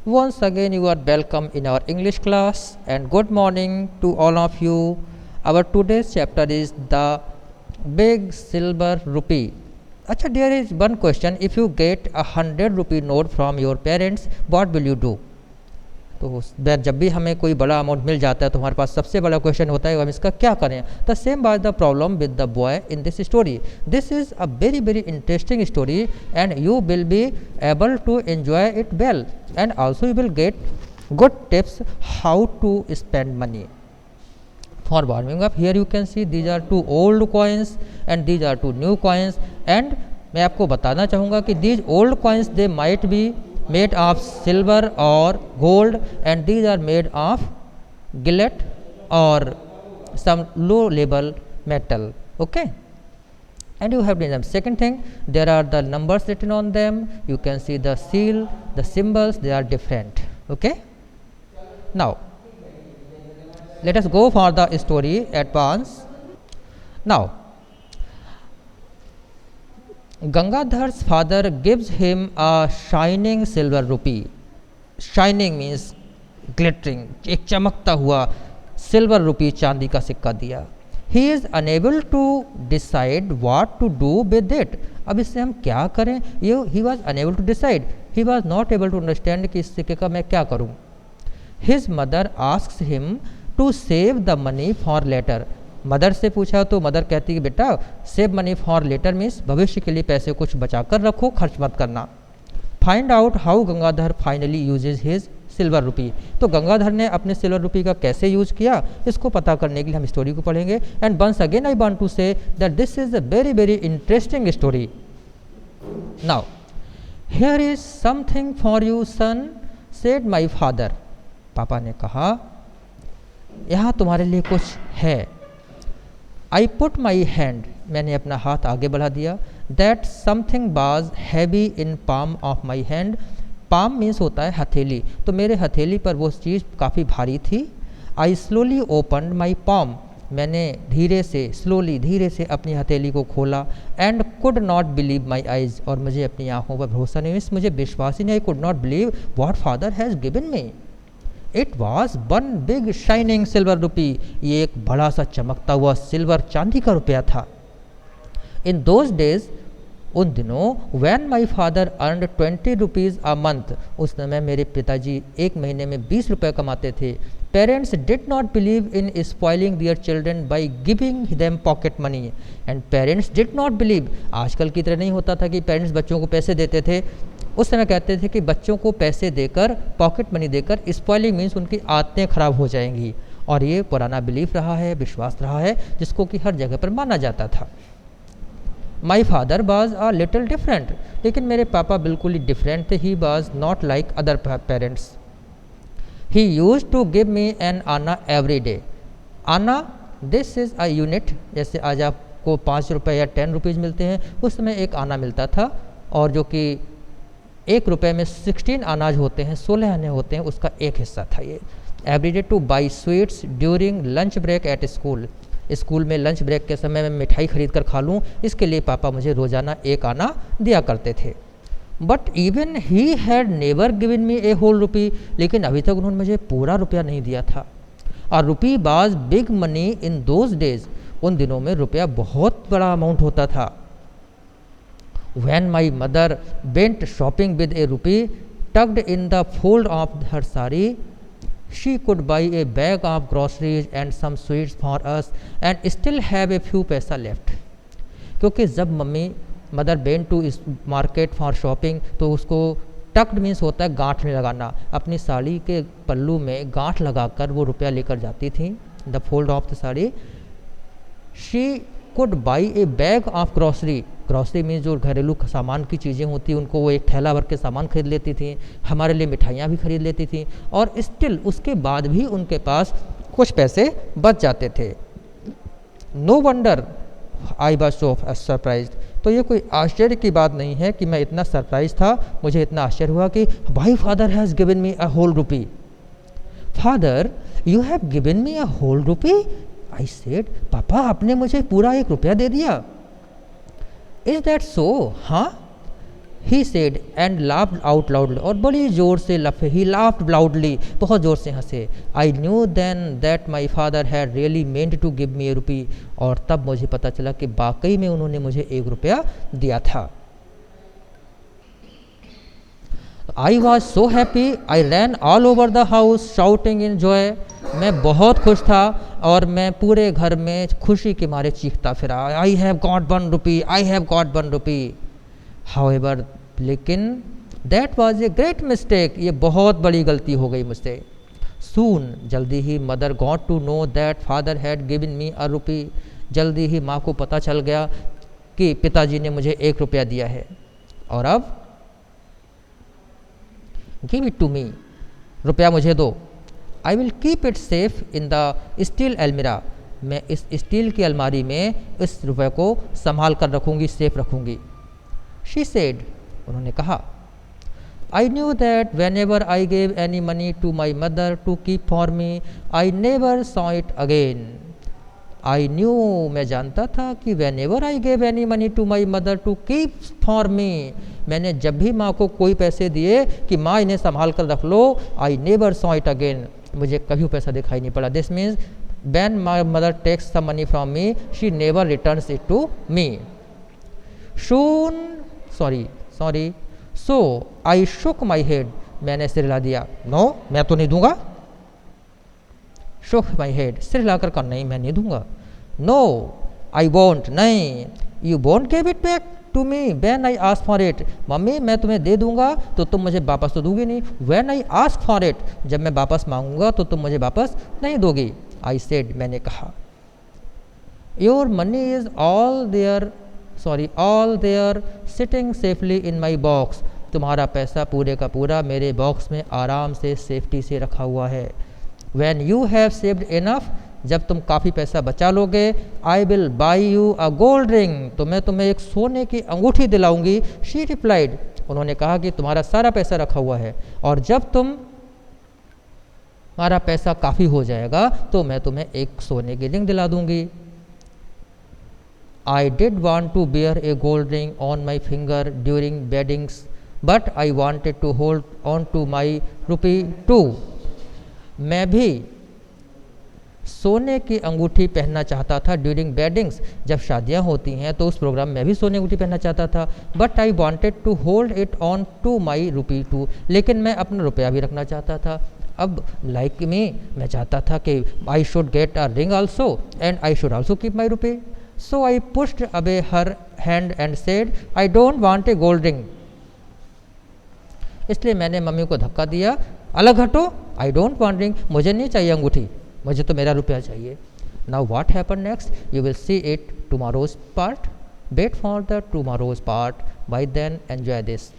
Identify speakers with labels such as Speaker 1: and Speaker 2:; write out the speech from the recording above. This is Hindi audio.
Speaker 1: Once again, you are welcome in our English class, and good morning to all of you. Our today's chapter is the big silver rupee. Acha, there is one question. If you get a 100 rupee note from your parents, what will you do? तो जब भी हमें कोई बड़ा अमाउंट मिल जाता है तो हमारे पास सबसे बड़ा क्वेश्चन होता है हम इसका क्या करें. The same was the problem with the boy in this story. This is a very very interesting story and you will be able to enjoy it well and also you will get good tips how to spend money. For warming up, here you can see these are two old coins and these are two new coins. And मैं आपको बताना चाहूँगा कि these old coins they might be made of silver or gold and these are made of gillet or some low level metal. Okay, and you have them. Second thing, there are the numbers written on them. You can see the seal, the symbols, they are different. Okay, now let us go for the story at once. Now Gangadhar's father gives him a shining silver rupee. Shining means glittering. एक चमकता हुआ सिल्वर रुपी चांदी का सिक्का दिया. He is unable to decide what to do with it. अब इससे हम क्या करें? He was unable to decide. He was not able to understand कि इस सिक्के का मैं क्या करूं. His mother asks him to save the money for later. Mother से पूछा तो मदर कहती है बेटा save money for later means भविष्य के लिए पैसे कुछ बचा कर रखो, खर्च मत करना. Find out how Gangadhar finally uses his silver rupee. तो गंगाधर ने अपने सिल्वर रुपी का कैसे यूज़ किया इसको पता करने के लिए हम स्टोरी को पढ़ेंगे. And once again I want to say that this is a very very interesting story. Now here is something for you son said my father. पापा ने कहा यहाँ तुम्हारे लिए कुछ है. आई पुट माई हैंड, मैंने अपना हाथ आगे बढ़ा दिया. That something was heavy in palm of my hand. Palm means होता है हथेली, तो मेरे हथेली पर वो चीज़ काफ़ी भारी थी. आई स्लोली ओपन माई पाम, मैंने धीरे से स्लोली धीरे से अपनी हथेली को खोला. And could not believe my eyes, और मुझे अपनी आँखों पर भरोसा नहीं, मुझे विश्वास ही नहीं. I could not believe what father has given me. It was one big shining silver rupee. ये एक बड़ा सा चमकता हुआ सिल्वर चांदी का रुपया था. इन दोज डेज, उन दिनों, when my father earned 20 rupees a month, उस समय मेरे पिताजी एक महीने में 20 रुपये कमाते थे. Parents did not believe in spoiling their children by giving them pocket money. And parents did not believe, आजकल की तरह नहीं होता था कि पेरेंट्स बच्चों को पैसे देते थे. उस समय कहते थे कि बच्चों को पैसे देकर, पॉकेट मनी देकर, स्पॉइलिंग मीन्स उनकी आदतें खराब हो जाएंगी. और ये पुराना बिलीफ रहा है, विश्वास रहा है, जिसको कि हर जगह पर माना जाता था. My father was a little different, लेकिन मेरे पापा बिल्कुल ही डिफरेंट थे. He was not like other parents. He use to give me an anna every day. Anna this is a unit. जैसे आज आपको 5 रुपये या 10 रुपीज़ मिलते हैं, उस समय एक आना मिलता था, और जो कि 1 रुपये में 16 अनाज होते हैं, 16 आने होते हैं, उसका एक हिस्सा था ये. Every day to buy sweets during lunch break at school. School में लंच ब्रेक के समय मैं मिठाई खरीद कर खा लूँ, इसके लिए पापा मुझे रोज़ाना एक आना दिया करते थे. But even he had never given me a whole rupee, लेकिन अभी तक उन्होंने मुझे पूरा रुपया नहीं दिया था. और रुपी was big money in those days, उन दिनों में रुपया बहुत बड़ा अमाउंट होता था. When my mother went shopping with a rupee tucked in the fold of her sari, she could buy a bag of groceries and some sweets for us and still have a few पैसा left. क्योंकि जब mother went to market for shopping, तो उसको टक्ड मीन्स होता है गांठ में लगाना, अपनी साड़ी के पल्लू में गांठ लगाकर वो रुपया लेकर जाती थी. The fold of the sari. She could by A bag of grocery. Grocery means जो घरेलू सामान की चीज़ें होती हैं, उनको वो एक थैला भर के सामान खरीद लेती थी. हमारे लिए मिठाइयाँ भी खरीद लेती थी, और स्टिल उसके बाद भी उनके पास कुछ पैसे बच जाते थे. No wonder I was so surprise. तो ये कोई आश्चर्य की बात नहीं है कि मैं इतना सरप्राइज था, मुझे इतना आश्चर्य हुआ कि my father has given me a whole rupee. Father you have given me a whole rupee. I said, पापा आपने मुझे पूरा 1 रुपया दे दिया. Is that so? हाँ. He said and laughed out loudly, और बड़ी ज़ोर से लफे, ही लाफ्ड लाउडली, बहुत ज़ोर से हंसे। I knew then that my father had really meant to give me a rupee, और तब मुझे पता चला कि वाकई में उन्होंने मुझे 1 रुपया दिया था। I was so happy I ran all over the house shouting in joy, मैं बहुत खुश था और मैं पूरे घर में खुशी के मारे चीखता फिरा, I have got 1 rupee, I have got 1 rupee. However, लेकिन that was a great mistake, ये बहुत बड़ी गलती हो गई मुझसे। सून, जल्दी ही mother got to know that father had given me a rupee, जल्दी ही माँ को पता चल गया कि पिताजी ने मुझे 1 रुपया दिया है। और अब गिव इट टू मी, रुपया मुझे दो। I will keep it safe in the steel अलमीरा, मैं इस स्टील की अलमारी में इस रुपये को संभाल कर रखूँगी, सेफ रखूँगी। शी सेड, उन्होंने कहा, I knew that whenever I gave any money to my mother to keep for me, I never saw it again. I knew, मैं जानता था कि whenever I gave any money to my mother to keep for me, मैंने जब भी माँ को कोई पैसे दिए कि माँ इन्हें संभाल कर रख लो, I never saw it again, मुझे कभी पैसा दिखाई नहीं पड़ा। This means when my mother takes some money from me, she never returns it to me. Soon, sorry, so I shook my head, मैंने सिर हिला दिया, नो मैं तो नहीं दूंगा। शुक माई हेड, सिर हिलाकर कहा, नहीं मैं नहीं दूंगा। नो आई वॉन्ट, नहीं। You won't give it back to me when I ask for it, मम्मी मैं तुम्हें दे दूंगा तो तुम मुझे वापस तो दोगी नहीं। When I ask for it, जब मैं वापस मांगूंगा तो तुम मुझे वापस नहीं दोगी। आई सेड, मैंने कहा, your money is all there sitting safely in my box, तुम्हारा पैसा पूरे का पूरा मेरे बॉक्स में आराम से सेफ्टी से रखा हुआ है। When you have saved enough, जब तुम काफ़ी पैसा बचा लोगे, I will by you a gold ring, तो मैं तुम्हें एक सोने की अंगूठी दिलाऊंगी। शी रिप्लाइड, उन्होंने कहा कि तुम्हारा सारा पैसा रखा हुआ है और जब तुम्हारा पैसा काफ़ी हो जाएगा तो मैं तुम्हें एक सोने की रिंग दिला दूंगी। I did want to bear a gold ring on my finger during weddings, but I wanted to hold on to my rupee too, मैं भी सोने की अंगूठी पहनना चाहता था ड्यूरिंग वेडिंग्स, जब शादियां होती हैं तो उस प्रोग्राम में भी सोने की अंगूठी पहनना चाहता था। But I wanted to hold it on to my rupee too, लेकिन मैं अपना रुपया भी रखना चाहता था। अब लाइक में मैं चाहता था कि I should get a ring also and I should also keep my rupee. So I pushed away her hand and said, I don't want a gold ring, इसलिए मैंने मम्मी को धक्का दिया, अलग हटो, आई डोंट वांट रिंग, मुझे नहीं चाहिए अंगूठी, मुझे तो मेरा रुपया चाहिए। Now what happen next, you will see it tomorrow's part, wait for the tomorrow's part, bye then enjoy this.